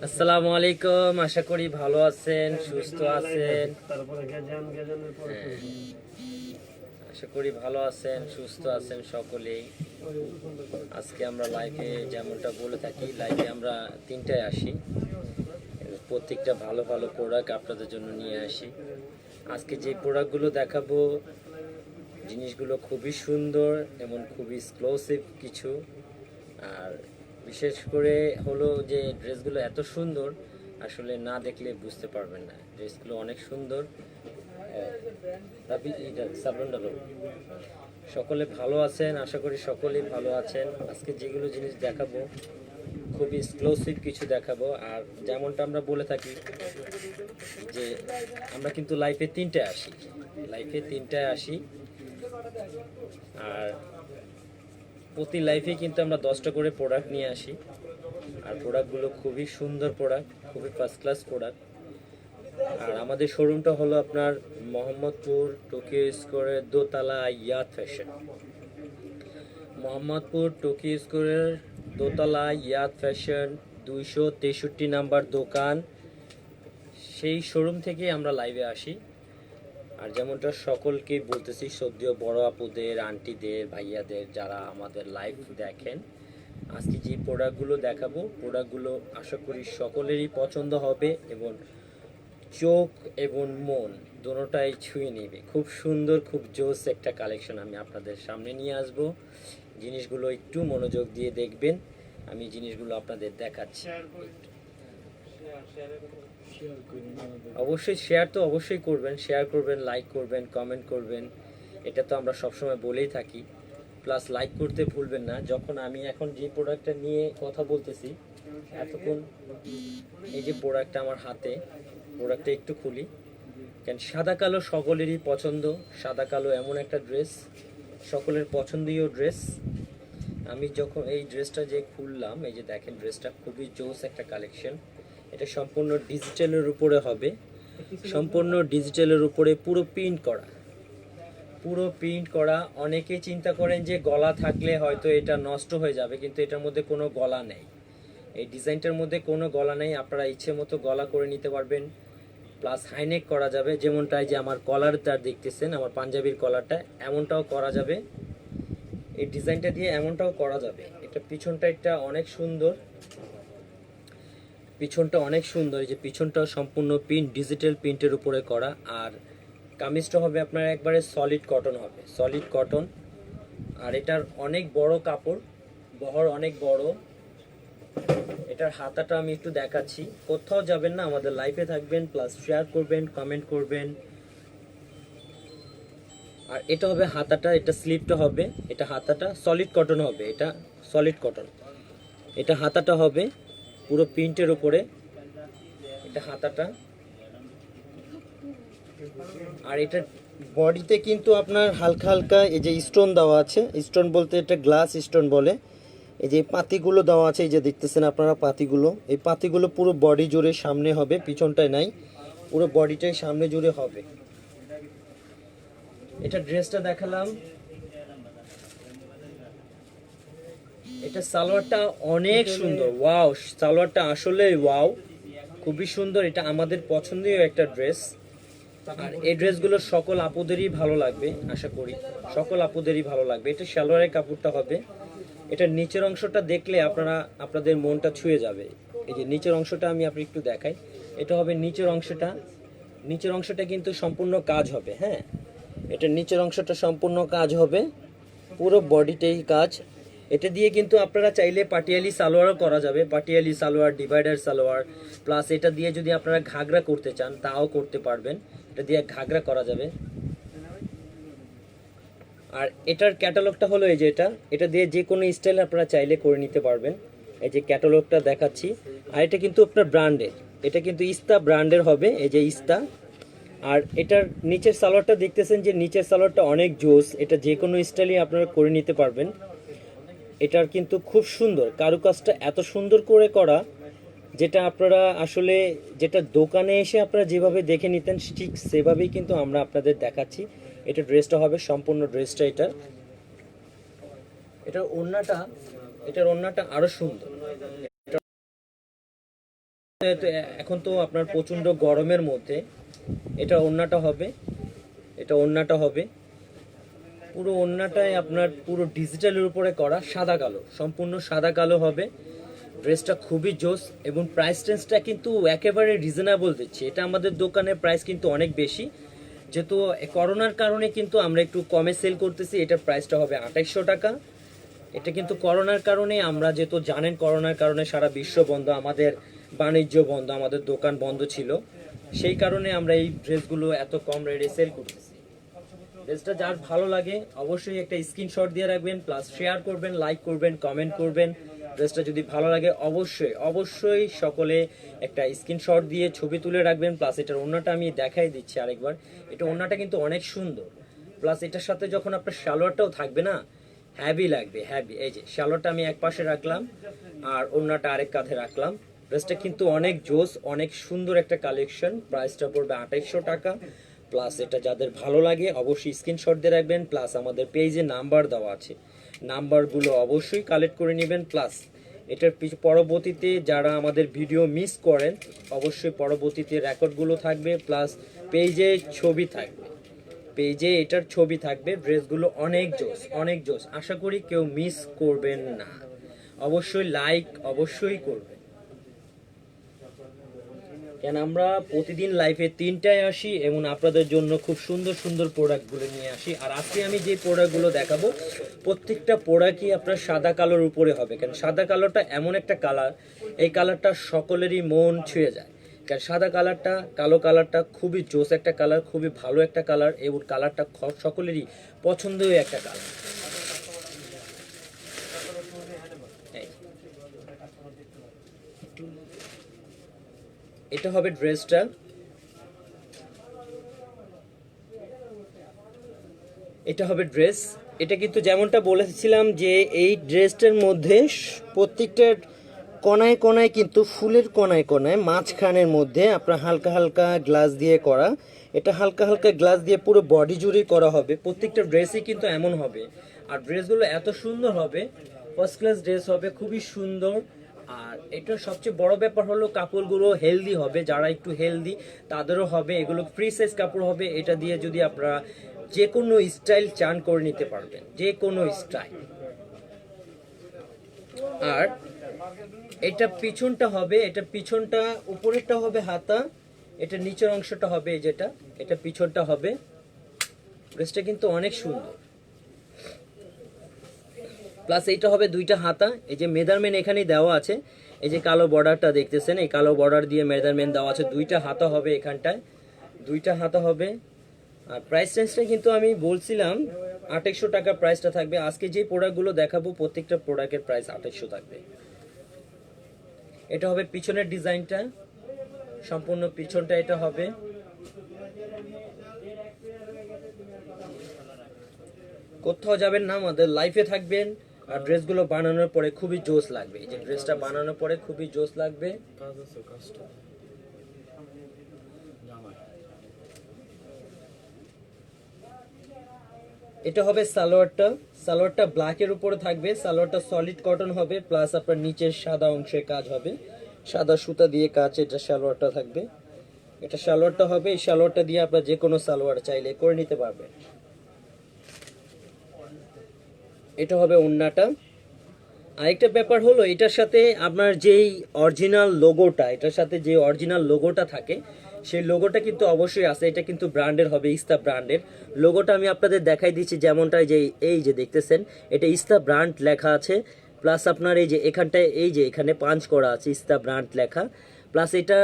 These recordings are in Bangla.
আসসালামু আলাইকুম, আশা করি ভালো আছেন, সুস্থ আছেন। আশা করি ভালো আছেন, সুস্থ আছেন সকলেই। আজকে আমরা লাইভে যেমনটা বলে থাকি, লাইভে আমরা 3টায় আসি, প্রত্যেকটা ভালো ভালো প্রোডাক্ট আপনাদের জন্য নিয়ে আসি। আজকে যে প্রোডাক্টগুলো দেখাবো, জিনিসগুলো খুবই সুন্দর এবং খুবই এক্সক্লুসিভ কিছু। আর বিশেষ করে হলো যে ড্রেসগুলো এত সুন্দর, আসলে না দেখলে বুঝতে পারবেন না। ড্রেসগুলো অনেক সুন্দর। সকলে ভালো আছেন, আশা করি সকলেই ভালো আছেন। আজকে যেগুলো জিনিস দেখাবো খুবই এক্সক্লুসিভ কিছু দেখাবো। আর যেমনটা আমরা বলে থাকি যে আমরা কিন্তু লাইফে 3টায় আসি, আর প্রতি লাইফে কিন্তু আমরা 10টা করে প্রোডাক্ট নিয়ে আসি। আর প্রোডাক্টগুলো খুবই সুন্দর প্রোডাক্ট, খুবই ফার্স্ট ক্লাস প্রোডাক্ট। আর আমাদের শোরুমটা হলো আপনার মোহাম্মদপুর টোকিও স্কোয়ারের দোতলা ইয়াদ ফ্যাশন। মোহাম্মদপুর টোকিও স্কোয়ারের দোতলা ইয়াদ ফ্যাশন 263 নাম্বার দোকান, সেই শোরুম থেকে আমরা লাইভে আসি। আর যেমনটা সকলকে বলতেছি, সদ্য বড় আপুদের, আন্টিদের, ভাইয়াদের যারা আমাদের লাইভ দেখেন, আজকে যে প্রোডাক্টগুলো দেখাবো, প্রোডাক্টগুলো আশা করি সকলেরই পছন্দ হবে এবং চোখ এবং মন দুটোটাই ছুঁয়ে নেবে। খুব সুন্দর, খুব জোস একটা কালেকশন আমি আপনাদের সামনে নিয়ে আসব। জিনিসগুলো একটু মনোযোগ দিয়ে দেখবেন, আমি জিনিসগুলো আপনাদের দেখাচ্ছি। অবশ্যই অবশ্যই করবেন, শেয়ার করবেন, লাইক করবেন, কমেন্ট করবেন, এটা তো আমরা সবসময় বলেই থাকি। প্লাস লাইক করতে ভুলবেন না। যখন আমি এখন যে প্রোডাক্টটা নিয়ে কথা বলতেছি, এতক্ষণ এই যে প্রোডাক্টটা আমার হাতে, প্রোডাক্টটা একটু খুলি, কেন সাদা কালো সকলেরই পছন্দ। সাদা কালো এমন একটা ড্রেস, সকলের পছন্দীয় ড্রেস। আমি যখন এই ড্রেসটা যে খুললাম, এই যে দেখেন, ড্রেসটা খুবই জোস একটা কালেকশন। এটা সম্পূর্ণ ডিজিটালের উপরে হবে, সম্পূর্ণ ডিজিটালের উপরে পুরো প্রিন্ট করা। অনেকেই চিন্তা করেন যে গলা থাকলে হয়তো এটা নষ্ট হয়ে যাবে, কিন্তু এটার মধ্যে কোনো গলা নেই। এই ডিজাইনটার মধ্যে কোনো গলা নেই, আপনারা ইচ্ছে মতো গলা করে নিতে পারবেন। প্লাস হাইনেক করা যাবে, যেমনটাই যে আমার কলারটা দেখতেছেন, আমার পাঞ্জাবির কলারটা, এমনটাও করা যাবে। এই ডিজাইনটা দিয়ে এমনটাও করা যাবে। এটা পিছনটা একটা অনেক সুন্দর, পিছনটা অনেক সুন্দর। এই যে পিছনটাও সম্পূর্ণ প্রিন্ট, ডিজিটাল প্রিন্টের উপরে করা। আর কামিজটা হবে আপনার একবারে সলিড কটন হবে, সলিড কটন। আর এটার অনেক বড় কাপড়, বহর অনেক বড়। এটার হাতাটা আমি একটু দেখাচ্ছি, কোথাও যাবেন না, আমাদের লাইফে থাকবেন, প্লাস শেয়ার করবেন, কমেন্ট করবেন। আর এটা হবে হাতাটা, এটা স্লিপটা হবে, এটা হাতাটা সলিড কটন হবে, এটা সলিড কটন। এটা হাতাটা হবে পুরো প্রিন্টের উপরে, এটা হাতাটা। আর এটা বডিতে কিন্তু আপনার হালকা হালকা এই যে স্টোন দেওয়া আছে, স্টোন বলতে এটা গ্লাস স্টোন বলে। এই যে পাতিগুলো দেওয়া আছে, এই যে দেখতেছেন আপনারা পাতিগুলো, এই পাতিগুলো পুরো বডি জুড়ে সামনে হবে, পিছনটায় নাই, পুরো বডিটাই সামনে জুড়ে হবে। এটা ড্রেসটা দেখালাম। এটা সালোয়ারটা অনেক সুন্দর, ওয়াও, সালোয়ারটা আসলে ওয়াও, খুবই সুন্দর। এটা আমাদের পছন্দীয় একটা ড্রেস। আর এই ড্রেসগুলো সকল আপুদেরই ভালো লাগবে, আশা করি সকল আপুদেরই ভালো লাগবে। এটা সালোয়ারের কাপড়টা হবে। এটার নিচের অংশটা দেখলে আপনাদের মনটা ছুঁয়ে যাবে। এই যে নিচের অংশটা আমি আপনি একটু দেখাই, এটা হবে নিচের অংশটা। নিচের অংশটা কিন্তু সম্পূর্ণ কাজ হবে, হ্যাঁ, এটা নিচের অংশটা সম্পূর্ণ কাজ হবে, পুরো বডিটাই কাজ। এটা দিয়ে কিন্তু আপনারা চাইলে পাটিয়ালি সালোয়ারও করা যাবে, পাটিয়ালি সালোয়ার, ডিভাইডার সালোয়ার। প্লাস এটা দিয়ে যদি আপনারা ঘাগরা করতে চান তাও করতে পারবেন, এটা দিয়ে ঘাগরা করা যাবে। আর এটার ক্যাটালগটা হলো এই যে এটা দিয়ে যে কোনো স্টাইল আপনারা চাইলে করে নিতে পারবেন। এই যে ক্যাটালগটা দেখাচ্ছি। আর এটা কিন্তু আপনার ব্র্যান্ডের, এটা কিন্তু ইস্তা ব্র্যান্ডের হবে, এই যে ইস্তা। আর এটার নিচের সালোয়ারটা দেখতেছেন, যে নিচের সালোয়ারটা অনেক জোস, এটা যে কোনো স্টাইলই আপনারা করে নিতে পারবেন। এটার কিন্তু খুব সুন্দর কারুকাজটা, এত সুন্দর করে করা, যেটা আপনারা আসলে যেটা দোকানে এসে আপনারা যেভাবে দেখে নিতেন ঠিক সেভাবেই কিন্তু আমরা আপনাদের দেখাচ্ছি। এটা ড্রেসটা হবে সম্পূর্ণ ড্রেসটা, এটার ওড়নাটা, এটার ওড়নাটা আরো সুন্দর। এখন তো আপনার প্রচন্ড গরমের মধ্যে এটা ওড়নাটা হবে, এটা ওড়নাটা হবে পুরো ওড়নাটাই আপনার পুরো ডিজিটালের উপরে করা, সাদা কালো, সম্পূর্ণ সাদা কালো হবে। ড্রেসটা খুবই জোস এবং প্রাইস রেঞ্জটা কিন্তু একেবারে রিজনেবল দিচ্ছি। এটা আমাদের দোকানের প্রাইস কিন্তু অনেক বেশি, যেহেতু করোনার কারণে কিন্তু আমরা একটু কমে সেল করতেছি। এটার প্রাইসটা হবে 2800 টাকা। এটা কিন্তু করোনার কারণে, আমরা যেহেতু জানেন করোনার কারণে সারা বিশ্ব বন্ধ, আমাদের বাণিজ্য বন্ধ, আমাদের দোকান বন্ধ ছিল, সেই কারণে আমরা এই ড্রেসগুলো এত কম রেটে সেল করতেছি। ড্রেসটা যার ভালো লাগে অবশ্যই একটা স্ক্রিনশট দিয়ে রাখবেন, প্লাস শেয়ার করবেন, লাইক করবেন, কমেন্ট করবেন। ড্রেসটা যদি ভালো লাগে অবশ্যই অবশ্যই সকলে একটা স্ক্রিনশট দিয়ে ছবি তুলে রাখবেন। প্লাস এটার ওড়নাটা আমি দেখাই দিচ্ছি আরেকবার। এটা ওড়নাটা কিন্তু অনেক সুন্দর, প্লাস এটার সাথে যখন আপনার সালোয়ারটাও থাকবে না, হ্যাভি লাগবে, হ্যাভি। এই যে সালোয়ারটা আমি এক পাশে রাখলাম আর ওড়নাটা আরেক কাঁধে রাখলাম। ড্রেসটা কিন্তু অনেক জোস, অনেক সুন্দর একটা কালেকশন। প্রাইসটা পড়বে 2800 টাকা। প্লাস এটা যাদের ভালো লাগে অবশ্যই স্ক্রিনশট দিয়ে রাখবেন, প্লাস আমাদের পেজে নাম্বার দেওয়া আছে, নাম্বারগুলো অবশ্যই কালেক্ট করে নেবেন। প্লাস এটার পরবর্তীতে যারা আমাদের ভিডিও মিস করেন অবশ্যই পরবর্তীতে রেকর্ডগুলো থাকবে, প্লাস পেজে ছবি থাকবে, পেজে এটার ছবি থাকবে। ড্রেসগুলো অনেক জোস, অনেক জোস, আশা করি কেউ মিস করবেন না। অবশ্যই লাইক অবশ্যই করবেন, কেন আমরা প্রতিদিন লাইফে 3টায় আসি এবং আপনাদের জন্য খুব সুন্দর সুন্দর প্রোডাক্টগুলো নিয়ে আসি। আর আজকে আমি যে প্রোডাক্টগুলো দেখাবো প্রত্যেকটা প্রোডাক্টই আপনার সাদা কালোর উপরে হবে, কারণ সাদা কালোটা এমন একটা কালার, এই কালারটা সকলেরই মন ছুঁয়ে যায়। কারণ সাদা কালারটা, কালো কালারটা খুবই জোস একটা কালার, খুবই ভালো একটা কালার এবং কালারটা সকলেরই পছন্দই একটা কালার। এটা হবে ড্রেসটা, এটা হবে ড্রেস। এটা কিন্তু যেমনটা বলেছিলাম যে এই ড্রেসটার মধ্যে প্রত্যেকটার কোনায় কোনায় কিন্তু ফুলের কোনায় কোনায় মাঝখানের মধ্যে আপনার হালকা হালকা গ্লাস দিয়ে করা। এটা হালকা হালকা গ্লাস দিয়ে পুরো বডি জুড়ে করা হবে। প্রত্যেকটা ড্রেসই কিন্তু এমন হবে, আর ড্রেসগুলো এত সুন্দর হবে, ফার্স্ট ক্লাস ড্রেস হবে, খুবই সুন্দর। আর এটার সবচেয়ে বড় ব্যাপার হলো কাপড়গুলো হেলদি হবে, যারা একটু হেলদি তাদেরও হবে। এগুলো ফ্রি সাইজ কাপড় হবে, এটা দিয়ে যদি আপনারা যে কোনো স্টাইল চান করে নিতে পারবেন, যে কোনো স্টাইল। আর এটা পিছনটা হবে, এটা পিছনটা, উপরেরটা হবে হাতা, এটা নিচের অংশটা হবে যেটা, এটা পিছনটা হবে। ড্রেসটা কিন্তু অনেক সুন্দর। প্লাস এইটা হবে দুইটা হাতা, এই যে মেজারমেন্ট এখানেই দেওয়া আছে, এই যে কালো বর্ডারটা দেখতেছেন, এই কালো বর্ডার দিয়ে মেজারমেন্ট দেওয়া আছে। দুইটা হাতা হবে এখানটায়, দুইটা হাতা হবে। আর প্রাইস রেঞ্জটা কিন্তু আমি বলছিলাম 2800 টাকা প্রাইসটা থাকবে। আজকে যে প্রোডাক্টগুলো দেখাবো প্রত্যেকটা প্রোডাক্টের প্রাইস 2800 থাকবে। এটা হবে পিছনের ডিজাইনটা, সম্পূর্ণ পিছনটা এটা হবে। কোথাও যাবেন না, আমাদের লাইফে থাকবেন। আর ড্রেসগুলো বানানোর পরে খুবই জোস লাগবে, এই যে ড্রেসটা বানানোর পরে খুবই জোস লাগবে। এটা হবে সালোয়ারটা, সালোয়ারটা ব্ল্যাকের উপরে থাকবে, সালোয়ারটা সলিড কটন হবে, প্লাস আপনার নিচের সাদা অংশে কাজ হবে, সাদা সুতা দিয়ে কাজ, এটা সালোয়ারটা থাকবে। এটা সালোয়ারটা হবে, এই সালোয়ারটা দিয়ে আপনার যে কোনো সালোয়ার চাইলে করে নিতে পারবেন। এটা হবে ওড়নাটা। আরেকটা ব্যাপার হলো এটার সাথে আপনার যেই অরিজিনাল লোগোটা, এটার সাথে যে অরিজিনাল লোগোটা থাকে সেই লোগোটা কিন্তু অবশ্যই আছে। এটা কিন্তু ব্র্যান্ডের হবে, ইস্তা ব্র্যান্ডের লোগোটা আমি আপনাদের দেখাই দিচ্ছি। যেমনটা যে এই যে দেখতেছেন এটা ইস্তা ব্র্যান্ড লেখা আছে, প্লাস আপনার এই যে এখানটায় এই যে এখানে পাঞ্চ করা আছে ইস্তা ব্র্যান্ড লেখা। প্লাস এটা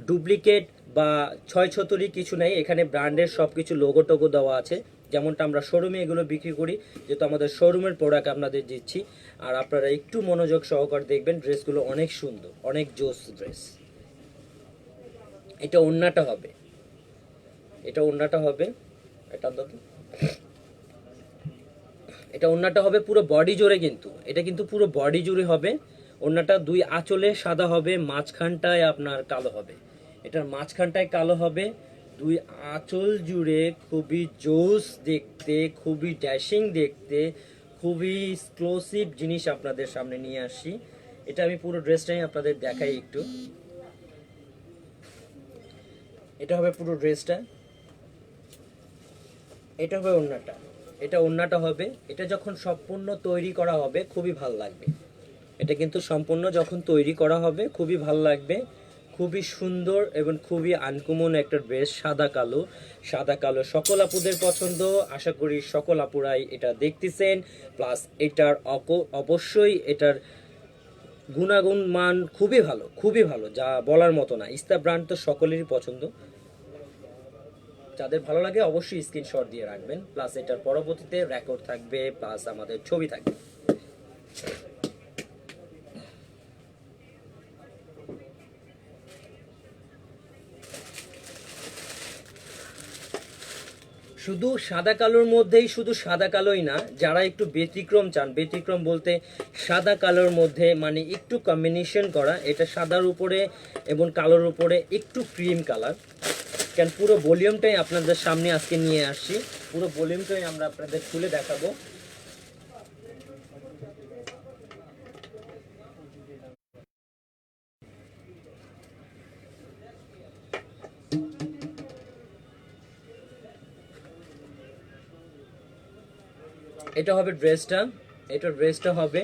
ডুপ্লিকেট বা ছয় ছতরি কিছু নাই, এখানে ব্র্যান্ডের সব কিছু লোগো টোগো দেওয়া আছে, যেমনটা আমরা শোরুমে এগুলো বিক্রি করি, যেহেতু আমাদের শোরুমের প্রোডাক্ট আপনাদের দিচ্ছি। আর আপনারা একটু মনোযোগ সহকারে দেখবেন, ড্রেসগুলো অনেক সুন্দর, অনেক জোস ড্রেস। এটা ওড়নাটা হবে, এটা ওড়নাটা হবে, এটা তো এটা ওড়নাটা হবে পুরো বডি জুড়ে, কিন্তু এটা কিন্তু পুরো বডি জুড়ে হবে। ওড়নাটা দুই আঁচলে সাদা হবে, মাঝখানটায় আপনার কালো হবে, এটার মাঝখানটায় কালো হবে, দুই আঁচল জুড়ে খুবই জোস দেখতে, খুবই ড্যাশিং দেখতে, খুবই এক্সক্লুসিভ জিনিস আপনাদের সামনে নিয়ে আসি। এটা আমি পুরো ড্রেসটাই আপনাদের দেখাই একটু। এটা হবে পুরো ড্রেসটা, এটা হবে ওড়নাটা, এটা ওড়নাটা হবে। এটা যখন সম্পূর্ণ তৈরি করা হবে খুবই ভালো লাগবে। এটা কিন্তু সম্পূর্ণ যখন তৈরি করা হবে খুবই ভালো লাগবে। খুবই সুন্দর এবং খুবই আনকমন একটা ড্রেস, সাদা কালো। সাদা কালো সকল আপুদের পছন্দ, আশা করি সকল আপুরাই এটা দেখতেছেন। প্লাস এটার অবশ্যই এটার গুণাগুণ মান খুবই ভালো, খুবই ভালো, যা বলার মতো না। ইস্তা ব্র্যান্ড তো সকলেরই পছন্দ, যাদের ভালো লাগে অবশ্যই স্ক্রিনশট দিয়ে রাখবেন। প্লাস এটার পরবর্তীতে রেকর্ড থাকবে, প্লাস আমাদের ছবি থাকবে। শুধু সাদা কালোর মধ্যেই, শুধু সাদা কালোই না, যারা একটু ব্যতিক্রম চান, ব্যতিক্রম বলতে সাদা কালোর মধ্যে মানে একটু কম্বিনেশন করা, এটা সাদার উপরে এবং কালোর উপরে একটু ক্রিম কালার। কেন পুরো ভলিউমটাই আপনাদের সামনে আজকে নিয়ে আসছি, পুরো ভলিউমটাই আমরা আপনাদের খুলে দেখাবো। এটা হবে ড্রেসটা, এটা ড্রেসটা হবে,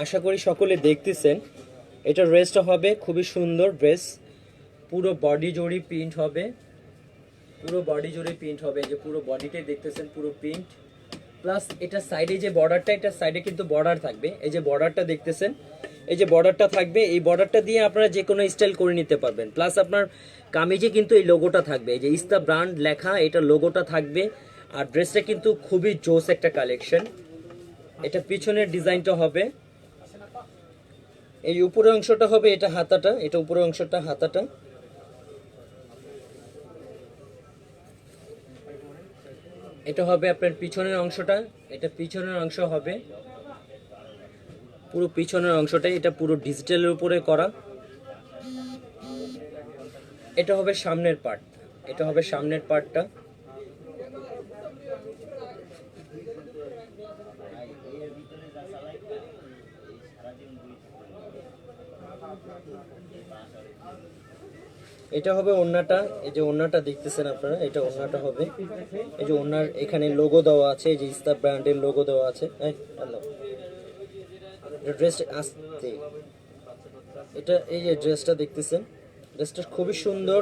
আশা করি সকলে দেখতেছেন। এটা ড্রেসটা হবে খুবই সুন্দর ড্রেস, পুরো বডি জুড়ে প্রিন্ট হবে, পুরো বডি জুড়ে প্রিন্ট হবে। এই যে পুরো বডিটাই দেখতেছেন পুরো প্রিন্ট। প্লাস এটা সাইডে যে বর্ডারটা, এটা সাইডে কিন্তু বর্ডার থাকবে। এই যে বর্ডারটা দেখতেছেন, এই যে বর্ডারটা থাকবে, এই বর্ডারটা দিয়ে আপনারা যে কোনো স্টাইল করে নিতে পারবেন। প্লাস আপনার কামিজে কিন্তু এই লোগোটা থাকবে, এই যে ইস্তা ব্র্যান্ড লেখা, এটা লোগোটা থাকবে। আর ড্রেসটা কিন্তু খুবই জোস একটা কালেকশন। এটা পিছনের ডিজাইনটা হবে, এই উপরের অংশটা হবে এটা হাতাটা, এটা উপরের অংশটা হাতাটা। এটা হবে আপনার পিছনের অংশটা, এটা পিছনের অংশ হবে, পুরো পিছনের অংশটাই। এটা পুরো ডিজিটালের উপরে করা। এটা হবে সামনের পার্ট, এটা হবে সামনের পার্টটা। এটা হবে ওড়নাটা, এই যে ওড়নাটা দেখতেছেন আপনারা, এটা ওড়নাটা হবে। এই যে ওড়নার এখানে লোগো দেওয়া আছে, এই যে ইস্তা ব্র্যান্ডের লোগো দেওয়া আছে। ড্রেসটা আসতে, এটা এই যে ড্রেসটা দেখতেছেন, ড্রেসটা খুবই সুন্দর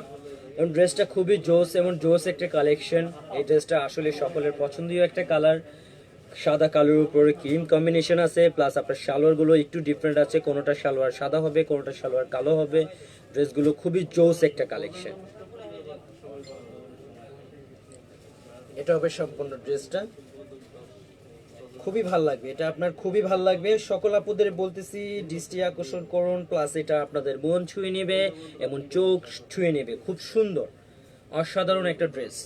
এবং ড্রেসটা খুবই জোস এবং জোস একটা কালেকশন। এই ড্রেসটা আসলে সকলের পছন্দীয় একটা কালার, সাদা কালোর উপরে ক্রিম কম্বিনেশন আছে। প্লাস আপনার সালোয়ারগুলো একটু ডিফারেন্ট আছে, কোনোটা সালোয়ার সাদা হবে, কোনোটা সালোয়ার কালো হবে। ড্রেসগুলো খুবই জোস একটা কালেকশন। এটা হবে সম্পূর্ণ ড্রেসটা, খুবই ভালো লাগবে, এটা আপনার খুবই ভালো লাগবে। সকল আপুদের বলতেছি দৃষ্টি আকর্ষণ করুন, প্লাস এটা আপনাদের মন ছুঁয়ে নেবে এবং চোখ ছুঁয়ে নেবে। খুব সুন্দর অসাধারণ একটা ড্রেস।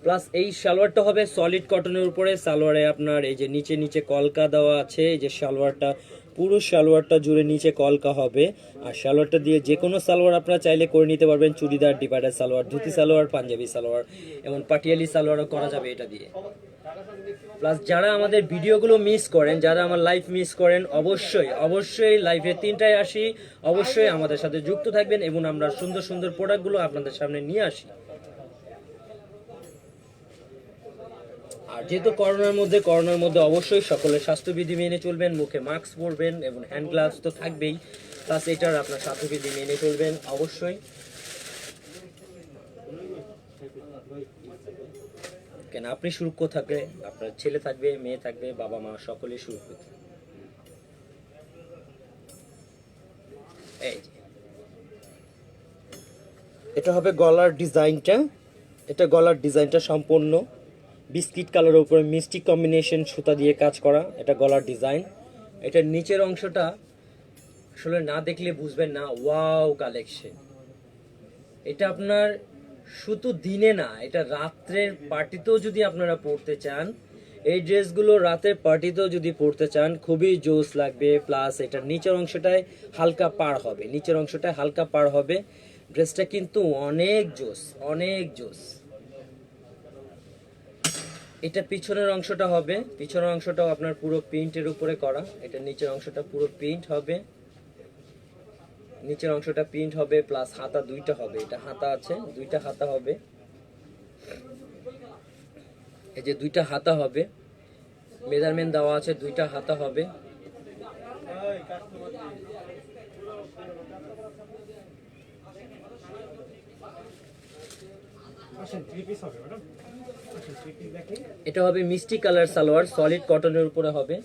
প্লাস এই সালোয়ারটা হবে সলিড কটনের উপরে। সালোয়ারে আপনার এই যে নিচে নিচে কলকা দেওয়া আছে, এই যে সালোয়ারটা পুরো সালোয়ারটা জুড়ে নিচে কলকা হবে। আর সালোয়ারটা দিয়ে যে কোনো সালোয়ার আপনারা চাইলে করে নিতে পারবেন, চুড়িদার, ডিভাইডার সালোয়ার, ধুতি সালোয়ার, পাঞ্জাবি সালোয়ার এবং পাটিয়ালি সালোয়ারও করা যাবে এটা দিয়ে। প্লাস যারা আমাদের ভিডিওগুলো মিস করেন, যারা আমার লাইভ মিস করেন, অবশ্যই অবশ্যই লাইভে 3টায় আসি, অবশ্যই আমাদের সাথে যুক্ত থাকবেন এবং আমরা সুন্দর সুন্দর প্রোডাক্টগুলো আপনাদের সামনে নিয়ে আসি। আর যেহেতু করোনার মধ্যে অবশ্যই সকলের স্বাস্থ্যবিধি মেনে চলবেন, মুখে মাস্ক পরবেন এবং হ্যান্ড গ্লাভস তো থাকবেই। প্লাস এটার আপনার স্বাস্থ্যবিধি মেনে চলবেন অবশ্যই। কেন আপনি সুরক্ষিত থাকবে, আপনার ছেলে থাকবে, মেয়ে থাকবে, বাবা মা সকলেই সুরক্ষিত। এই এটা হবে গলার ডিজাইনটা, এটা গলার ডিজাইনটা সম্পূর্ণ বিস্কিট কালারের উপরে মিষ্টি কম্বিনেশন সুতা দিয়ে কাজ করা, এটা গলার ডিজাইন। এটা নিচের অংশটা আসলে না দেখলে বুঝবেন না, ওয়াও কালেকশন। এটা আপনার শুধু দিনে না, এটা রাত্রের পার্টিতেও যদি আপনারা পড়তে চান, এই ড্রেসগুলো রাতের পার্টিতেও যদি পড়তে চান খুবই জোস লাগবে। প্লাস এটার নিচের অংশটায় হালকা পাড় হবে, নিচের অংশটায় হালকা পাড় হবে। ড্রেসটা কিন্তু অনেক জোস, অনেক জোস। এটা পিছনের অংশটা হবে, পিছনের অংশটাও আপনার পুরো প্রিন্টের উপরে করা। এটা নিচের অংশটা পুরো প্রিন্ট হবে, নিচের অংশটা প্রিন্ট হবে প্লাস হাতা দুইটা হবে। এটা হাতা আছে, দুইটা হাতা হবে, এই যে দুইটা হাতা হবে, মেজারমেন্ট দেওয়া আছে, দুইটা হাতা হবে। এটা হবে মিষ্টি কালার সালোয়ার, সলিড কটনের উপরে হবে।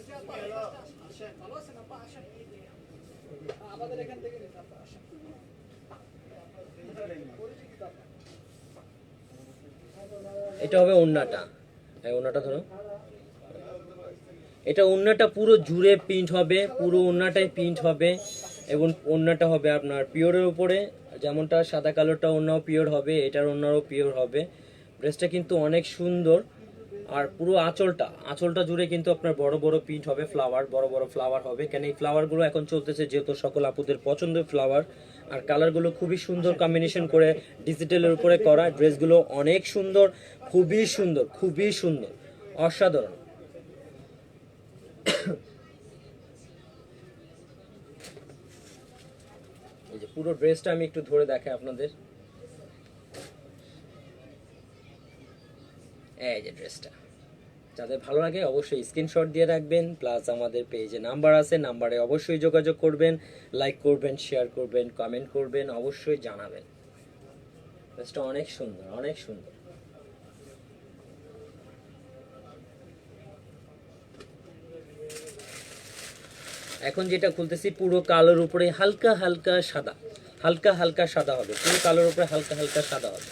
এটা হবে ওড়নাটা, ওড়নাটা ধরো, এটা ওড়নাটা পুরো জুড়ে প্রিন্ট হবে, পুরো ওড়নাটাই প্রিন্ট হবে এবং ওড়নাটা হবে আপনার পিওরের উপরে, যেমনটা সাদা কালোটা ওড়নাও পিওর হবে, এটার ওড়নাও পিওর হবে। ড্রেসটা কিন্তু অনেক সুন্দর। আর পুরো আঁচলটা জুড়ে কিন্তু আপনার বড় বড় প্রিন্ট হবে, ফ্লাওয়ার, বড় বড় ফ্লাওয়ার হবে। কেন এই ফ্লাওয়ারগুলো এখন চলতেছে, যেহেতু সকল আপুদের পছন্দের ফ্লাওয়ার। আর কালারগুলো খুবই সুন্দর কম্বিনেশন করে ডিজিটালের উপরে করা। ড্রেসগুলো অনেক সুন্দর, খুবই সুন্দর, খুবই সুন্দর, অসাধারণ। এই যে পুরো ড্রেসটা আমি একটু ধরে দেখাই আপনাদের। এই যে ড্রেসটা, যাদের ভালো লাগে অবশ্যই স্ক্রিনশট দিয়ে রাখবেন, প্লাস আমাদের পেজে নাম্বার আছে, নাম্বারে অবশ্যই যোগাযোগ করবেন, লাইক করবেন, শেয়ার করবেন, কমেন্ট করবেন, অবশ্যই জানাবেন। ড্রেসটা অনেক সুন্দর, অনেক সুন্দর। এখন যেটা খুলতেছি পুরো কালোর উপরে হালকা হালকা সাদা, হালকা হালকা সাদা হবে, পুরো কালোর উপরে হালকা হালকা সাদা হবে।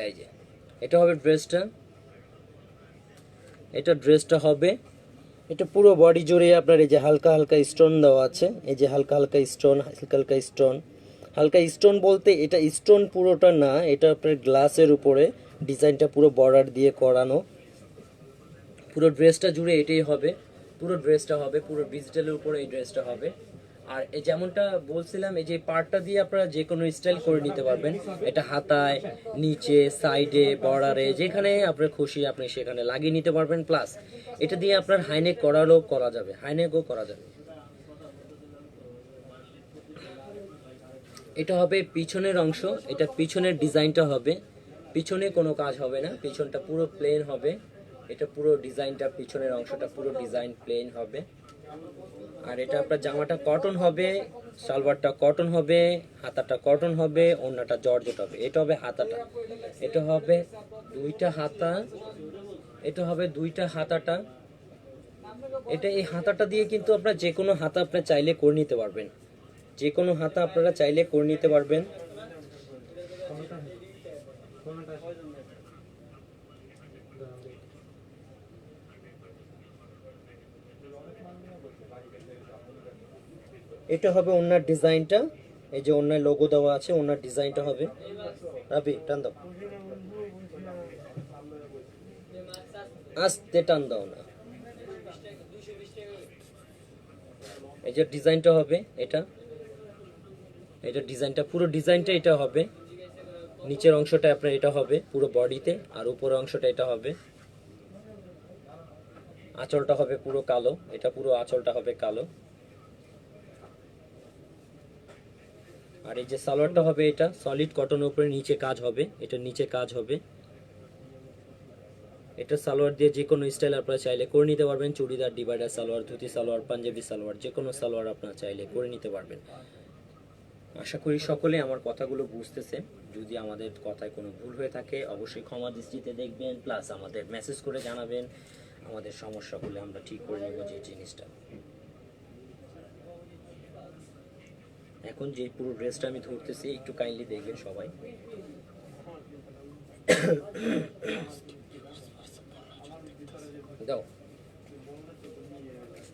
এই যে এটা হবে ড্রেসটা, এটা ড্রেসটা হবে, এটা পুরো বডি জুড়ে আপনার এই যে হালকা হালকা স্টোন দেওয়া আছে, এই যে হালকা হালকা স্টোন, হালকা হালকা স্টোন। হালকা স্টোন বলতে এটা স্টোন পুরোটা না, এটা আপনার গ্লাসের উপরে ডিজাইনটা পুরো বর্ডার দিয়ে করানো। পুরো ড্রেসটা জুড়ে এটাই হবে, পুরো ড্রেসটা হবে, পুরো ডিজিটালের উপরে এই ড্রেসটা হবে। আর এই যেমনটা বলছিলাম, এই যে পার্টটা দিয়ে আপনারা যে কোনো স্টাইল করে নিতে পারবেন। এটা হাতায়, নিচে, সাইডে, বর্ডারে, যেখানে আপনার খুশি আপনি সেখানে লাগিয়ে নিতে পারবেন। প্লাস এটা দিয়ে আপনার হাইনেক করালেও করা যাবে, হাইনেকও করা যাবে। এটা হবে পিছনের অংশ, এটা পিছনের ডিজাইনটা হবে, পিছনে কোনো কাজ হবে না, পিছনটা পুরো প্লেন হবে। এটা পুরো ডিজাইনটা, পিছনের অংশটা পুরো ডিজাইন প্লেন হবে। আর এটা আপনার জামাটা কটন হবে, সালোয়ারটা কটন হবে, হাতাটা কটন হবে, ওড়নাটা জর্জেট হবে। এটা হবে হাতাটা, এটা হবে দুইটা হাতা, এটা হবে দুইটা হাতাটা। এটা এই হাতাটা দিয়ে কিন্তু আপনার যে কোনো হাতা আপনার চাইলে করে নিতে পারবেন, যে কোনো হাতা আপনারা চাইলে করে নিতে পারবেন। এটা হবে ওনার ডিজাইনটা, এই যে ওনার লোগো দেওয়া আছে, ওনার ডিজাইনটা হবে। রাবি টান দাও, আস্তে টান দাও না। এই যে ডিজাইনটা হবে, এটা এটা ডিজাইনটা, পুরো ডিজাইনটা এটা হবে। নিচের অংশটা আপনার এটা হবে পুরো বডিতে, আর উপরের অংশটা এটা হবে। আঁচলটা হবে পুরো কালো, এটা পুরো আঁচলটা হবে কালো। আর এই যে সালোয়ারটা হবে, এটা সলিড কটনের উপরে নিচে কাজ হবে, এটা নিচে কাজ হবে। এটা সালোয়ার দিয়ে যে কোনো স্টাইল আপনারা চাইলে করে নিতে পারবেন, চুড়িদার, ডিভাইডার সালোয়ার, ধুতি সালোয়ার, পাঞ্জাবি সালোয়ার, যে কোনো সালোয়ার আপনারা চাইলে করে নিতে পারবেন। আশা করি সকলে আমার কথাগুলো বুঝতেছে। যদি আমাদের কথায় কোনো ভুল হয়ে থাকে অবশ্যই ক্ষমা দৃষ্টিতে দেখবেন, প্লাস আমাদের মেসেজ করে জানাবেন, আমাদের সমস্যাগুলো আমরা ঠিক করে নেব যে জিনিসটা। এখন যে পুরো ড্রেসটা আমি ধরতেছি একটু কাইন্ডলি দেখবেন সবাই। দাও,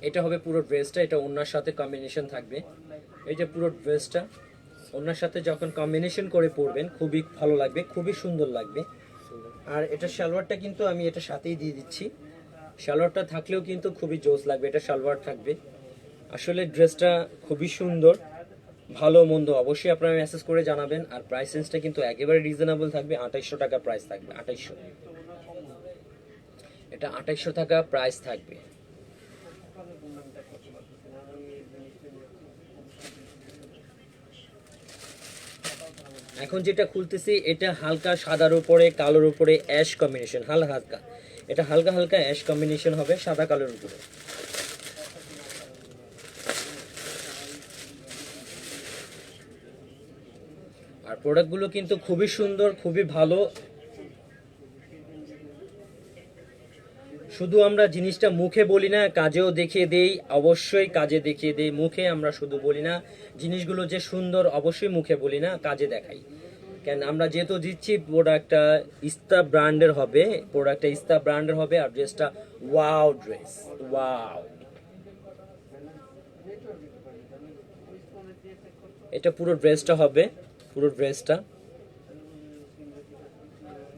এটা হবে পুরো ড্রেসটা, এটা ওড়নার সাথে কম্বিনেশন থাকবে। এই যে পুরো ড্রেসটা, ওনার সাথে যখন কম্বিনেশন করে পরবেন খুবই ভালো লাগবে, খুবই সুন্দর লাগবে। আর এটা সালোয়ারটা কিন্তু আমি এটা সাথেই দিয়ে দিচ্ছি, সালোয়ারটা থাকলেও কিন্তু খুবই জোস লাগবে, এটা সালোয়ার থাকবে। আসলে ড্রেসটা খুবই সুন্দর, ভালো মন্দ অবশ্যই আপনারা মেসেজ করে জানাবেন। আর প্রাইস রেঞ্জটা কিন্তু একেবারে রিজনেবল থাকবে, 2800 টাকা প্রাইস থাকবে, 2800, এটা 2800 টাকা প্রাইস থাকবে। এখন যেটা খুলতেছি এটা হালকা সাদার উপরে কালোর উপরে অ্যাশ কম্বিনেশন, হালকা, এটা হালকা হালকা অ্যাশ কম্বিনেশন হবে সাদা কালোর উপরে। আর প্রোডাক্টগুলো কিন্তু খুবই সুন্দর, খুবই ভালো। শুধু আমরা জিনিসটা মুখে বলি না, কাজেও দেখিয়ে দেই, অবশ্যই কাজে দেখিয়ে দেই। মুখে আমরা শুধু বলি না, জিনিসগুলো যে সুন্দর অবশ্যই মুখে বলি না, কাজে দেখাই। কেন আমরা যেহেতু দিচ্ছি প্রোডাক্টটা ইস্তা ব্র্যান্ডের হবে, প্রোডাক্টটা ইস্তা ব্র্যান্ডের হবে। আর ড্রেসটা ওয়াও ড্রেস, ওয়াও। এটা পুরো ড্রেসটা হবে, পুরো ড্রেসটা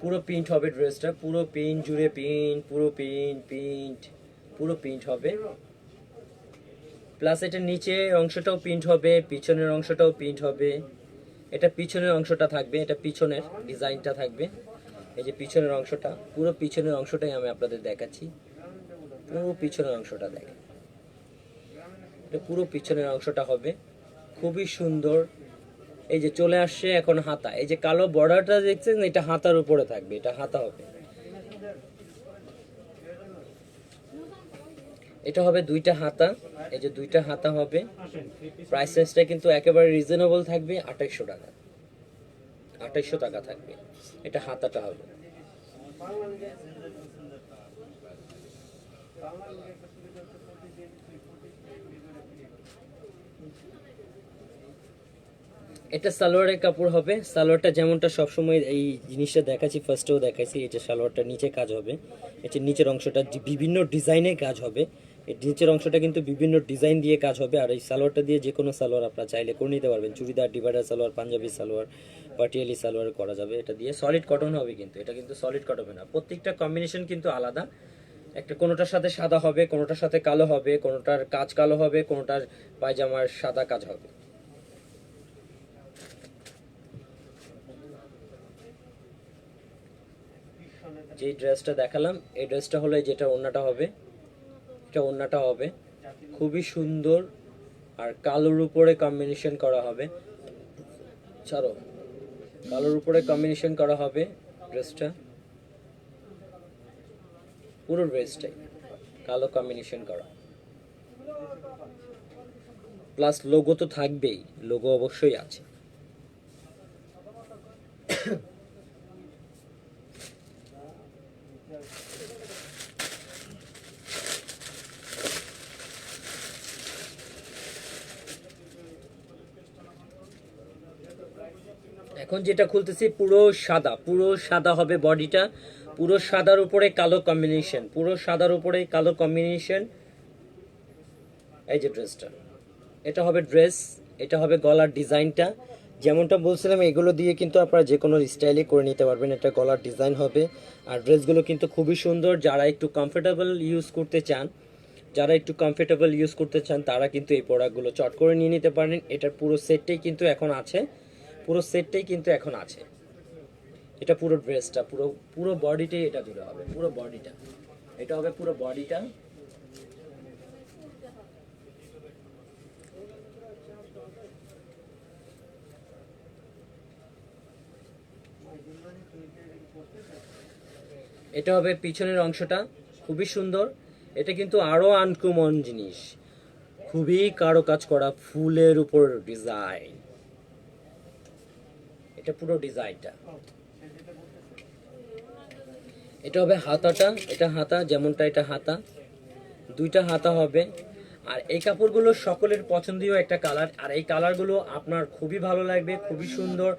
পুরো প্রিন্ট হবে, ড্রেসটা পুরো প্রিন্ট জুড়ে প্রিন্ট, পুরো প্রিন্ট পুরো প্রিন্ট হবে। প্লাস এটা নিচের অংশটাও প্রিন্ট হবে, পিছনের অংশটাও প্রিন্ট হবে। এটা পিছনের অংশটা থাকবে, এটা পিছনের ডিজাইনটা থাকবে। এই যে পিছনের অংশটা, পুরো পিছনের অংশটাই আমি আপনাদের দেখাচ্ছি, পুরো পিছনের অংশটা দেখেন, এটা পুরো পিছনের অংশটা হবে খুবই সুন্দর। এই যে চলে আসছে এখন হাতা, এই যে কালো বর্ডারটা দেখছেন এটা হাতার উপরে থাকবে, এটা হাতা হবে। এটা হবে দুইটা হাতা, এই যে দুইটা হাতা হবে। প্রাইস রেঞ্জটা কিন্তু একেবারে রিজনেবল থাকবে, 2800 টাকা, 2800 টাকা থাকবে। এটা হাতাটা হবে। এটা সালোয়ারের কাপড় হবে, সালোয়ারটা যেমনটা সবসময় এই জিনিসটা দেখাচ্ছি, ফার্স্টেও দেখাইছি, এটা সালোয়ারটা নিচে কাজ হবে, এটা নিচের অংশটা বিভিন্ন ডিজাইনে কাজ হবে। এই নিচের অংশটা কিন্তু বিভিন্ন ডিজাইন দিয়ে কাজ হবে। আর এই সালোয়ারটা দিয়ে যে কোনো সালোয়ার আপনারা চাইলে করে নিতে পারবেন, চুড়িদার, ডিভাইডার সালোয়ার, পাঞ্জাবি সালোয়ার, পাটিয়ালি সালোয়ার করা যাবে। এটা দিয়ে সলিড কটন হবে, কিন্তু এটা কিন্তু সলিড কটন হবে না, প্রত্যেকটা কম্বিনেশন কিন্তু আলাদা। একটা কোনোটার সাথে সাদা হবে, কোনোটার সাথে কালো হবে, কোনোটার কাজ কালো হবে, কোনোটার পায়জামার সাদা কাজ হবে। যে ড্রেসটা দেখালাম এই ড্রেসটা হলো যেটা ওড়নাটা হবে, এটা ওড়নাটা হবে খুবই সুন্দর। আর কালোর উপরে কম্বিনেশন করা হবে, ছাড়ো, কালোর উপরে কম্বিনেশন করা হবে ড্রেসটা, পুরো ড্রেসটাই কালো কম্বিনেশন করা। প্লাস লোগো তো থাকবেই, লোগো অবশ্যই আছে। এখন যেটা খুলতেছি পুরো সাদা, পুরো সাদা হবে বডিটা, পুরো সাদার উপরে কালো কম্বিনেশন, পুরো সাদার উপরে কালো কম্বিনেশন। এই যে ড্রেসটা, এটা হবে ড্রেস, এটা হবে গলার ডিজাইনটা। যেমনটা বলছিলাম এগুলো দিয়ে কিন্তু আপনারা যে কোনো স্টাইলে করে নিতে পারবেন, এটা গলার ডিজাইন হবে। আর ড্রেসগুলো কিন্তু খুবই সুন্দর, যারা একটু কমফোর্টেবল ইউজ করতে চান, যারা একটু কমফোর্টেবল ইউজ করতে চান তারা কিন্তু এই প্রোডাক্টগুলো চট করে নিয়ে নিতে পারেন। এটার পুরো সেটটাই কিন্তু এখন আছে, পুরো সেটটাই কিন্তু এখন আছে। এটা পুরো ড্রেসটা, পুরো পুরো বডিটাই এটা জুড়ে হবে, পুরো বডিটা, এটা হবে পুরো বডিটা। এটা হবে পিছনের অংশটা, খুবই সুন্দর। এটা কিন্তু আরো আনকমন জিনিস, খুবই কারুকাজ করা ফুলের উপর ডিজাইন, এটা পুরো ডিজাইনটা। এটা হবে হাতাটা, এটা হাতা যেমনটা, এটা হাতা, দুইটা হাতা হবে। আর এই কাপড়গুলো সকলের পছন্দীয় একটা কালার, আর এই কালারগুলো আপনার খুবই ভালো লাগবে, খুবই সুন্দর।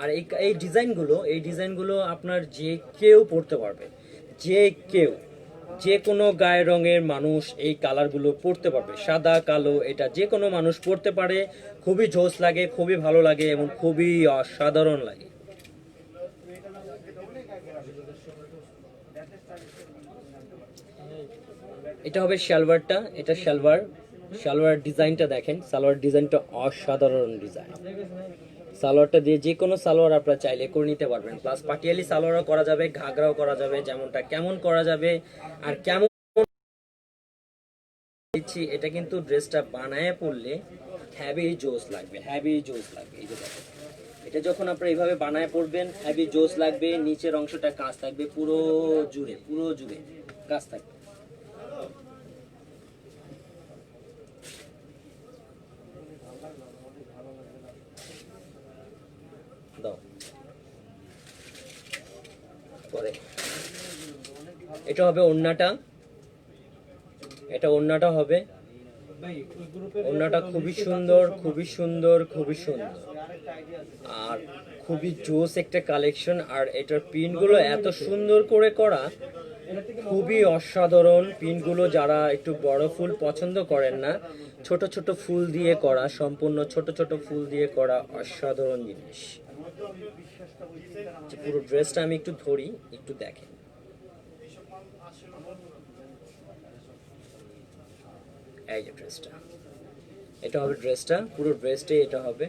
আর এই ডিজাইনগুলো আপনার যে কেউ পরতে পারবে, যে কেউ, যে কোনো গায়ের রঙের মানুষ এই কালারগুলো পরতে পারবে, সাদা কালো এটা যে কোনো মানুষ পরতে পারে। খুবই জোস লাগে, খুবই ভালো লাগে এবং খুবই অসাধারণ লাগে। এটা হবে সালোয়ারটা, এটা সালোয়ার ডিজাইনটা দেখেন, সালোয়ার ডিজাইনটা অসাধারণ ডিজাইন। সালোয়ারটা দিয়ে যে কোনো সালোয়ার আপনারা চাইলে করে নিতে পারবেন, প্লাস পাটিয়ালি সালোয়ারও করা যাবে, ঘাগরাও করা যাবে, যেমনটা কেমন করা যাবে আর কেমন দিচ্ছি। এটা কিন্তু ড্রেসটা বানায় পড়লে হ্যাভি জোস লাগবে, হ্যাভি জোস লাগবে। এই যে দেখেন, এটা যখন আপনারা এইভাবে বানায় পড়বেন হ্যাভি জোস লাগবে। নিচের অংশটা কাজ থাকবে পুরো জুড়ে, পুরো জুড়ে কাজ থাকবে। দাও পরে এটা হবে ওড়নাটা, এটা ওড়নাটা হবে। ওড়নাটা খুবই সুন্দর, খুবই সুন্দর, খুবই সুন্দর আর খুবই জোস একটা কালেকশন। আর এটার প্রিন্টগুলো এত সুন্দর করে করা, খুবই অসাধারণ প্রিন্টগুলো। যারা একটু বড় ফুল পছন্দ করেন না, ছোট ছোট ফুল দিয়ে করা, সম্পূর্ণ ছোট ছোট ফুল দিয়ে করা অসাধারণ জিনিস। পুরো ড্রেসটা আমি একটু ধরি, একটু দেখেন। এই যে ড্রেসটা, এটা হবে ড্রেসটা, পুরো ড্রেসটাই এটা হবে।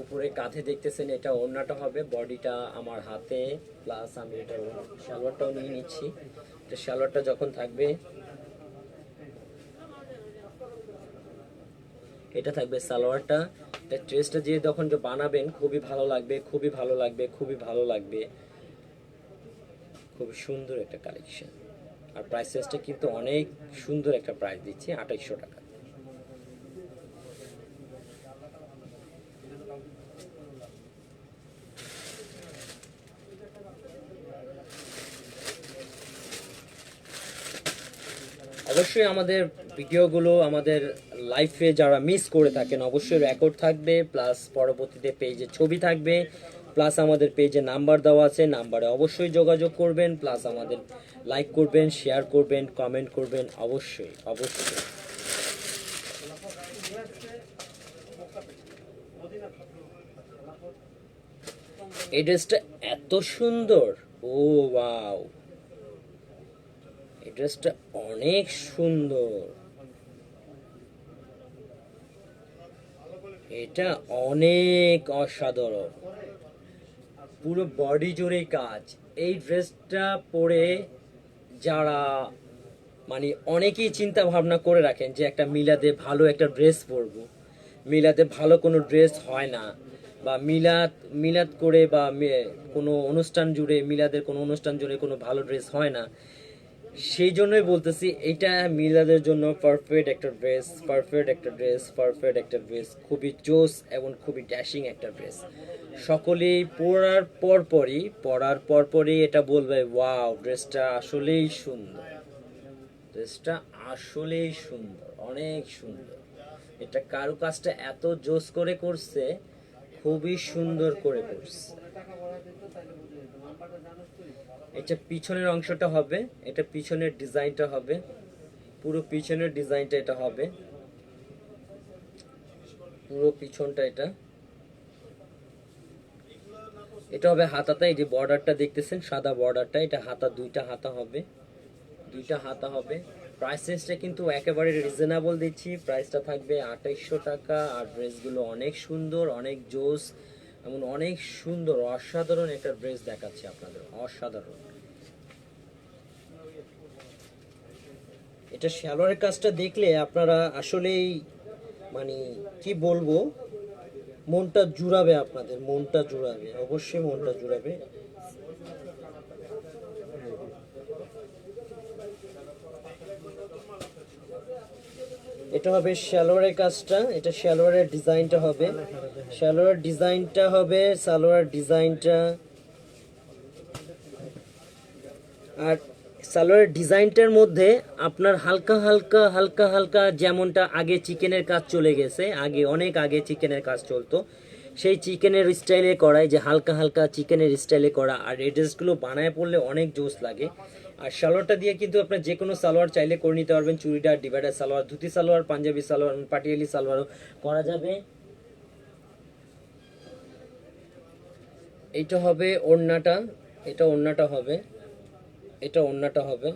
উপরে কাঁধে দেখতেছেন এটা ওড়নাটা হবে, বডিটা আমার হাতে, প্লাস আমি এটা সালোয়ারটাও নিয়ে নিচ্ছি। এটা সালোয়ারটা যখন থাকবে, এটা থাকবে সালোয়ারটা। এটা ড্রেসটা দিয়ে যখন বানাবেন খুবই ভালো লাগবে, খুবই ভালো লাগবে, খুবই ভালো লাগবে। খুবই সুন্দর একটা কালেকশন। আর প্রাইসটা কিন্তু অনেক সুন্দর একটা প্রাইস দিচ্ছি, 2800 টাকা। অবশ্যই আমাদের ভিডিওগুলো, আমাদের লাইফে যারা মিস করে থাকেন, অবশ্যই রেকর্ড থাকবে, প্লাস পরবর্তীতে পেজে ছবি থাকবে, প্লাস আমাদের পেজে নাম্বার দেওয়া আছে, নাম্বারে অবশ্যই যোগাযোগ করবেন, প্লাস আমাদের লাইক করবেন, শেয়ার করবেন, কমেন্ট করবেন, অবশ্যই অবশ্যই। এই ড্রেসটা এত সুন্দর, ও ওয়াও, এই ড্রেসটা অনেক সুন্দর, এটা অনেক অসাধারণ, পুরো বডি জুড়ে কাজ। এই ড্রেসটা পরে যারা মানে অনেকেই চিন্তা ভাবনা করে রাখেন যে একটা মিলাদে ভালো একটা ড্রেস পরবো, মিলাদে ভালো কোনো ড্রেস হয় না, বা মিলাদ মিলাদ করে বা কোনো অনুষ্ঠান জুড়ে, মিলাদের কোনো অনুষ্ঠান জুড়ে কোনো ভালো ড্রেস হয় না। সেই জন্যই বলতেছি এটা মিলাদের জন্য পারফেক্ট একটা ড্রেস, পারফেক্ট একটা ড্রেস, পারফেক্ট একটা ড্রেস। খুবই জোস এবং খুবই ড্যাশিং একটা ড্রেস। সকলেই পরার পরপরই এটা বলবে ওয়াও, ড্রেসটা আসলেই সুন্দর, ড্রেসটা আসলেই সুন্দর, অনেক সুন্দর। এটা কারুকাজটা এত জোস করে করছে, খুবই সুন্দর করে করছে। এটা পিছনের অংশটা হবে, এটা পিছনের ডিজাইনটা হবে, পুরো পিছনের ডিজাইনটা এটা হবে, পুরো পিছনটা এটা। এটা হবে হাতাটা, এই যে বর্ডারটা দেখতেছেন সাদা বর্ডারটা, এটা হাতা, দুইটা হাতা হবে, দুইটা হাতা হবে। প্রাইসেসটা কিন্তু একেবারে রিজনেবল দিচ্ছি, প্রাইসটা থাকবে 2800 টাকা। আর ড্রেসগুলো অনেক সুন্দর, অনেক জোস এমন অনেক সুন্দর অসাধারণ একটা ড্রেস দেখাচ্ছি আপনাদের, অসাধারণ। এটা সালোয়ারের কাজটা দেখলে আপনারা আসলেই মানে কি বলবো, মনটা জুড়াবে, আপনাদের মনটা জুড়াবে, অবশ্যই মনটা জুড়াবে। এটা হবে সালোয়ারের কাজটা, এটা সালোয়ারের ডিজাইনটা হবে, সালোয়ার ডিজাইনটা হবে, সালোয়ার ডিজাইনটা। আর সালোয়ারের ডিজাইনটার মধ্যে আপনার হালকা হালকা হালকা হালকা, যেমনটা আগে চিকেনের কাজ চলে গেছে, আগে অনেক আগে চিকেনের কাজ চলতো, সেই চিকেনের স্টাইলে করাই, যে হালকা হালকা চিকেনের স্টাইলে করা। আর এই ড্রেসগুলো বানায় পড়লে অনেক জোস লাগে। আর সালোয়ারটা দিয়ে কিন্তু আপনার যে কোনো সালোয়ার চাইলে করে নিতে পারবেন, চুড়িদার, ডিভাইডার সালোয়ার, ধুতি সালোয়ার, পাঞ্জাবি সালোয়ার, পাটিয়ালি সালোয়ারও করা যাবে। এইটা হবে ওড়নাটা, এটা ওড়নাটা হবে, এটা ওড়নাটা হবে,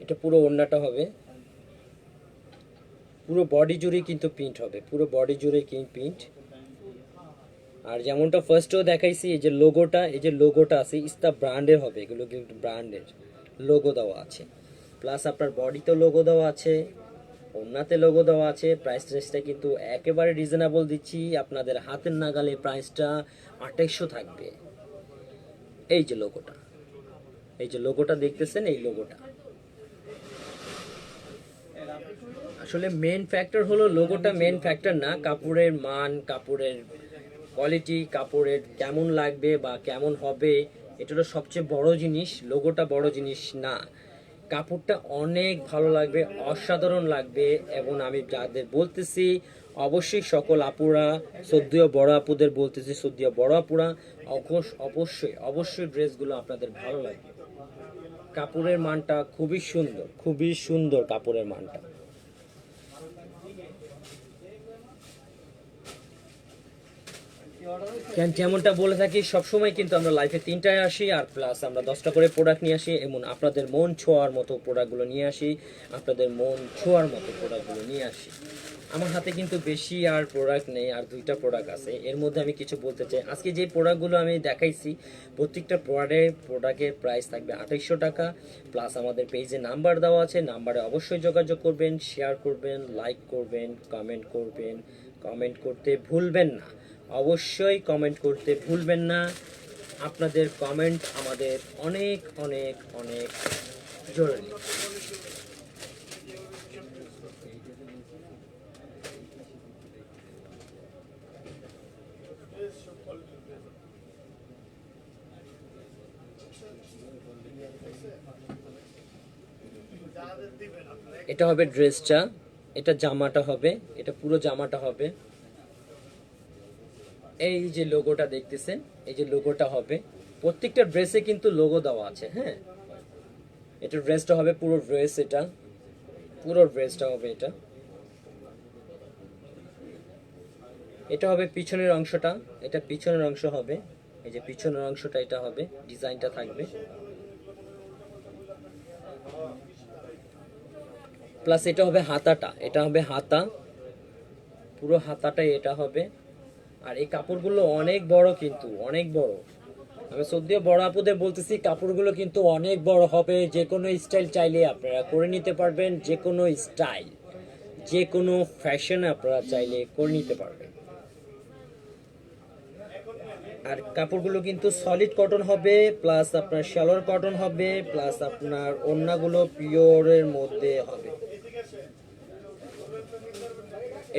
এটা পুরো ওড়নাটা হবে, পুরো বডি জুড়ে কিন্তু প্রিন্ট হবে, পুরো বডি জুড়ে প্রিন্ট। আর যেমনটা ফার্স্টেও দেখাইছি, এই যে লোগোটা, এই যে লোগোটা আছে ইস্তা ব্র্যান্ডের হবে, এগুলো কিন্তু ব্র্যান্ডের লোগো দেওয়া আছে, প্লাস আপনার বডিতেও লোগো দেওয়া আছে, ওড়নাতে লোগো দেওয়া আছে। প্রাইসটা কিন্তু একেবারে রিজনেবল দিচ্ছি আপনাদের হাতের নাগালে, প্রাইসটা 2800 থাকবে। এই যে লোগোটা, এই যে লোগোটা দেখতেছেন, এই লোগোটা আসলে মেন ফ্যাক্টর হলো লোগোটা, মেন ফ্যাক্টর না, কাপড়ের মান, কাপড়ের কোয়ালিটি, কাপড়ের কেমন লাগবে বা কেমন হবে, এটা হলো সবচেয়ে বড় জিনিস, লোগোটা বড় জিনিস না। কাপড়টা অনেক ভালো লাগবে, অসাধারণ লাগবে। এবং আমি যাদের বলতেছি অবশ্যই সকল আপুরা, সদ্যীয় বড় আপুদের বলতেছি, সদ্যীয় বড় আপুরা অবশ্যই অবশ্যই ড্রেসগুলো আপনাদের ভালো লাগবে। কাপড়ের মানটা খুবই সুন্দর, খুবই সুন্দর কাপড়ের মানটা। যেমনটা বলে থাকি সবসময়, কিন্তু আমরা লাইফে 3টায় আসি, আর প্লাস আমরা 10টা করে প্রোডাক্ট নিয়ে আসি, এবং আপনাদের মন ছোঁয়ার মতো প্রোডাক্টগুলো নিয়ে আসি, আপনাদের মন ছোঁয়ার মতো প্রোডাক্টগুলো নিয়ে আসি। আমার হাতে কিন্তু বেশি আর প্রোডাক্ট নেই, আর 2টা প্রোডাক্ট আছে। এর মধ্যে আমি কিছু বলতে চাই, আজকে যে প্রোডাক্টগুলো আমি দেখাইছি প্রত্যেকটা প্রোডাক্টের প্রাইস থাকবে 2800 টাকা, প্লাস আমাদের পেজে নাম্বার দেওয়া আছে, নাম্বারে অবশ্যই যোগাযোগ করবেন, শেয়ার করবেন, লাইক করবেন, কমেন্ট করবেন, কমেন্ট করতে ভুলবেন না, অবশ্যই কমেন্ট করতে ভুলবেন না। আপনাদের কমেন্ট আমাদের অনেক অনেক অনেক জরুরি। এটা হবে ড্রেসটা, এটা জামাটা হবে, এটা পুরো জামাটা হবে। এই যে লোগোটা দেখতেছেন, এই যে লোগোটা হবে, প্রত্যেকটা ড্রেসে কিন্তু লোগো দেওয়া আছে। হ্যাঁ, এটা ড্রেসটা হবে, পুরো ড্রেস, এটা পুরো ড্রেসটা হবে। এটা এটা হবে পিছনের অংশটা, এটা পিছনের অংশ হবে, এই যে পিছনের অংশটা এটা হবে, ডিজাইনটা থাকবে। প্লাস এটা হবে হাতাটা, এটা হবে হাতা, পুরো হাতাটাই এটা হবে। আর এই কাপড়গুলো অনেক বড়, কিন্তু অনেক বড়। আমি সদ্যীয় বড় আপুদের বলতেছি, কাপড়গুলো কিন্তু অনেক বড় হবে, যে কোনো স্টাইল চাইলে আপনারা করে নিতে পারবেন, যে কোনো স্টাইল, যে কোনো ফ্যাশন আপনারা চাইলে করে নিতে পারবেন। আর কাপড়গুলো কিন্তু সলিড কটন হবে, প্লাস আপনার শালোয়ার কটন হবে, প্লাস আপনার ওড়নাগুলো পিওরের মধ্যে হবে।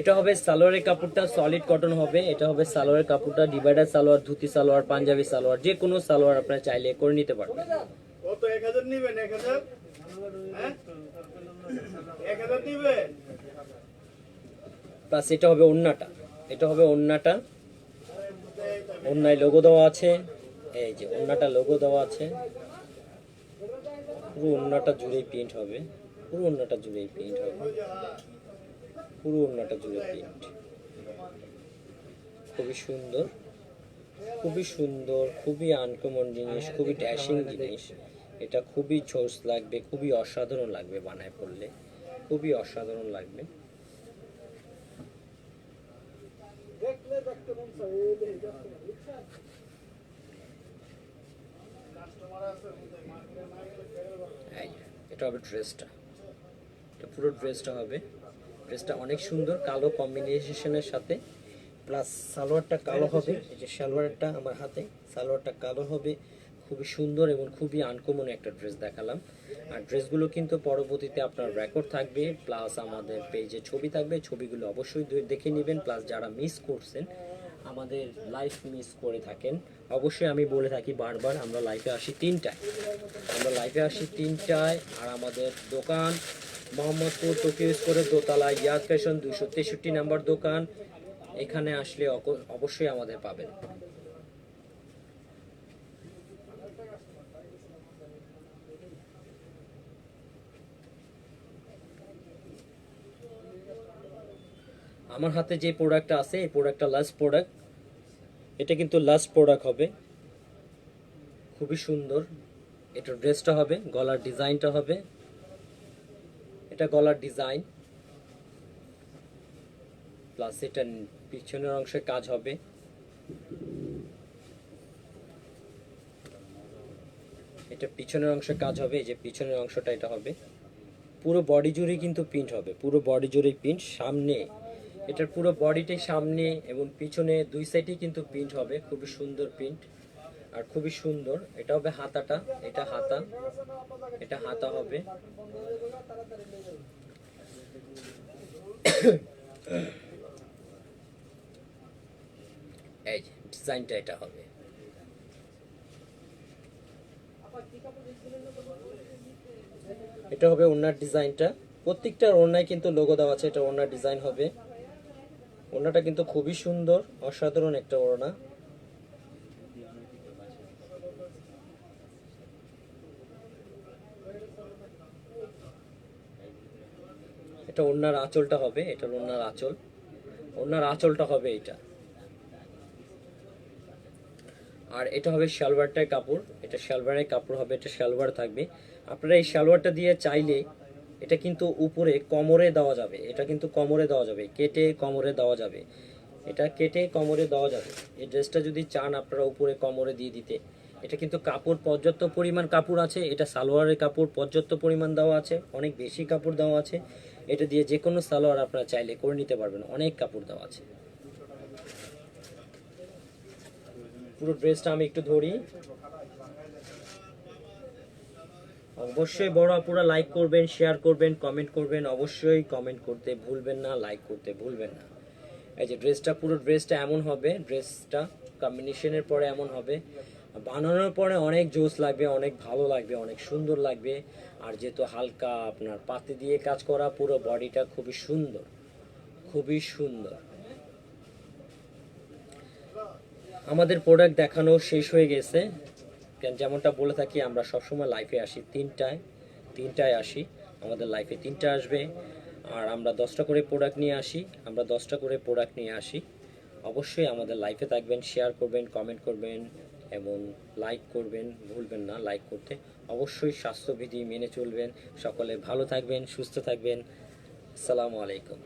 এটা হবে সালোয়ারের কাপড়টা, সলিড কটন হবে। এটা হবে সালোয়ারের কাপড়টা, ডিভাইডার সালোয়ার, ধুতি সালোয়ার, পাঞ্জাবি সালোয়ার, যে কোনো সালোয়ার আপনারা চাইলে করে নিতে পারবেন। কত 1000 নেবেন? 1000 হ্যাঁ 1000 নেবেন। প্লাস এটা হবে ওড়নাটা, এটা হবে ওড়নাটা, ওড়নায় লোগো দেওয়া আছে, এই যে ওড়নাটা লোগো দেওয়া আছে, পুরো ওড়নাটা জুড়েই প্রিন্ট হবে, পুরো ওড়নাটা জুড়েই প্রিন্ট হবে, পুরো ওড়নাটা জুড়ে প্রিন্ট। খুবই সুন্দর, খুবই সুন্দর, খুবই আনকমন জিনিস, খুবই ড্যাশিং জিনিস। এটা খুবই জোস লাগবে, খুবই অসাধারণ লাগবে, বানায় পড়লে খুবই অসাধারণ লাগবে। এটা হবে ড্রেসটা, এটা পুরো ড্রেসটা হবে। ড্রেসটা অনেক সুন্দর, কালো কম্বিনেশনের সাথে, প্লাস সালোয়ারটা কালো হবে। এই যে সালোয়ারটা আমার হাতে, সালোয়ারটা কালো হবে, খুবই সুন্দর এবং খুবই আনকমন একটা ড্রেস দেখালাম। আর ড্রেসগুলো কিন্তু পরবর্তীতে আপনার রেকর্ড থাকবে, প্লাস আমাদের পেজে ছবি থাকবে, ছবিগুলো অবশ্যই দেখে নেবেন। প্লাস যারা মিস করছেন, আমাদের লাইফ মিস করে থাকেন, অবশ্যই আমি বলে থাকি বারবার, আমরা লাইফে আসি 3টায়, আমরা লাইফে আসি 3টায়। আর আমাদের দোকান মোহাম্মদপুর টোকিও স্কোয়ারের দোতলা, ইয়াদ ফ্যাশন 263 নাম্বার দোকান। এখানে আসলে অবশ্যই আমাদের পাবেন। আমার হাতে যে প্রোডাক্টটা আছে এই প্রোডাক্টটা লাস্ট প্রোডাক্ট, এটা কিন্তু লাস্ট প্রোডাক্ট হবে। খুবই সুন্দর এটার ড্রেসটা হবে, গলার ডিজাইনটা হবে, এটা গলার ডিজাইন প্লাস এটা পিছনের অংশে কাজ হবে। এটা পিছনের অংশে কাজ হবে, এই যে পিছনের অংশটা এটা হবে। পুরো বডি জুড়েই কিন্তু প্রিন্ট হবে, পুরো বডি জুড়েই প্রিন্ট। সামনে এটার পুরো বডিটাই সামনে এবং পিছনে দুই সাইডেই কিন্তু প্রিন্ট হবে, খুবই সুন্দর প্রিন্ট আর খুবই সুন্দর। এটা হবে হাতাটা, এটা হাতা, এটা হাতা হবে। এই যে ডিজাইনটা এটা হবে। এটা হবে ওড়নার ডিজাইনটা, প্রত্যেকটার ওড়নায় কিন্তু লোগো দেওয়া আছে, এটা ওড়নার ডিজাইন হবে। ওড়নাটা কিন্তু খুবই সুন্দর, অসাধারণ একটা ওড়না। এটা ওড়নার আঁচলটা হবে, এটা ওড়নার আঁচল, ওড়নার আঁচলটা হবে এটা। আর এটা হবে সালোয়ারটার কাপড়, এটা সালোয়ারের কাপড় হবে, এটা সালোয়ার থাকবে। আপনারা এই সালোয়ারটা দিয়ে চাইলে এটা কিন্তু উপরে কোমরে দেওয়া যাবে, এটা কিন্তু কোমরে দেওয়া যাবে, কেটে কোমরে দেওয়া যাবে, এটা কেটে কোমরে দেওয়া যাবে। এই ড্রেসটা যদি চান আপনারা উপরে কোমরে দিয়ে দিতে, এটা কিন্তু কাপড় পর্যাপ্ত পরিমাণ কাপড় আছে, এটা সালোয়ারের কাপড় পর্যাপ্ত পরিমাণ দেওয়া আছে, অনেক বেশি কাপড় দেওয়া আছে। এটা দিয়ে যে কোনো সালোয়ার আপনারা চাইলে করে নিতে পারবেন, অনেক কাপড় দেওয়া আছে। পুরো ড্রেসটা আমি একটু ধরি। অবশ্যই বড় আপুরা লাইক করবেন, শেয়ার করবেন, কমেন্ট করবেন, অবশ্যই কমেন্ট করতে ভুলবেন না, লাইক করতে ভুলবেন না। এই যে ড্রেসটা, পুরো ড্রেসটা এমন হবে, ড্রেসটা কম্বিনেশনের পরে এমন হবে, বানানোর পরে অনেক জোস লাগবে, অনেক ভালো লাগবে, অনেক সুন্দর লাগবে। আর যেহেতু হালকা আপনার পাতি দিয়ে কাজ করা, পুরো বডিটা খুবই সুন্দর, খুবই সুন্দর। আমাদের প্রোডাক্ট দেখানো শেষ হয়ে গেছে। যেমনটা বলে থাকি আমরা সবসময় লাইফে আসি তিনটায় আসি, আমাদের লাইফে 3টা আসবে। আর আমরা 10টা করে প্রোডাক্ট নিয়ে আসি, আমরা 10টা করে প্রোডাক্ট নিয়ে আসি। অবশ্যই আমাদের লাইফে থাকবেন, শেয়ার করবেন, কমেন্ট করবেন এবং লাইক করবেন, ভুলবেন না লাইক করতে। অবশ্যই স্বাস্থ্যবিধি মেনে চলবেন। সকলে ভালো থাকবেন, সুস্থ থাকবেন। আসসালামু আলাইকুম।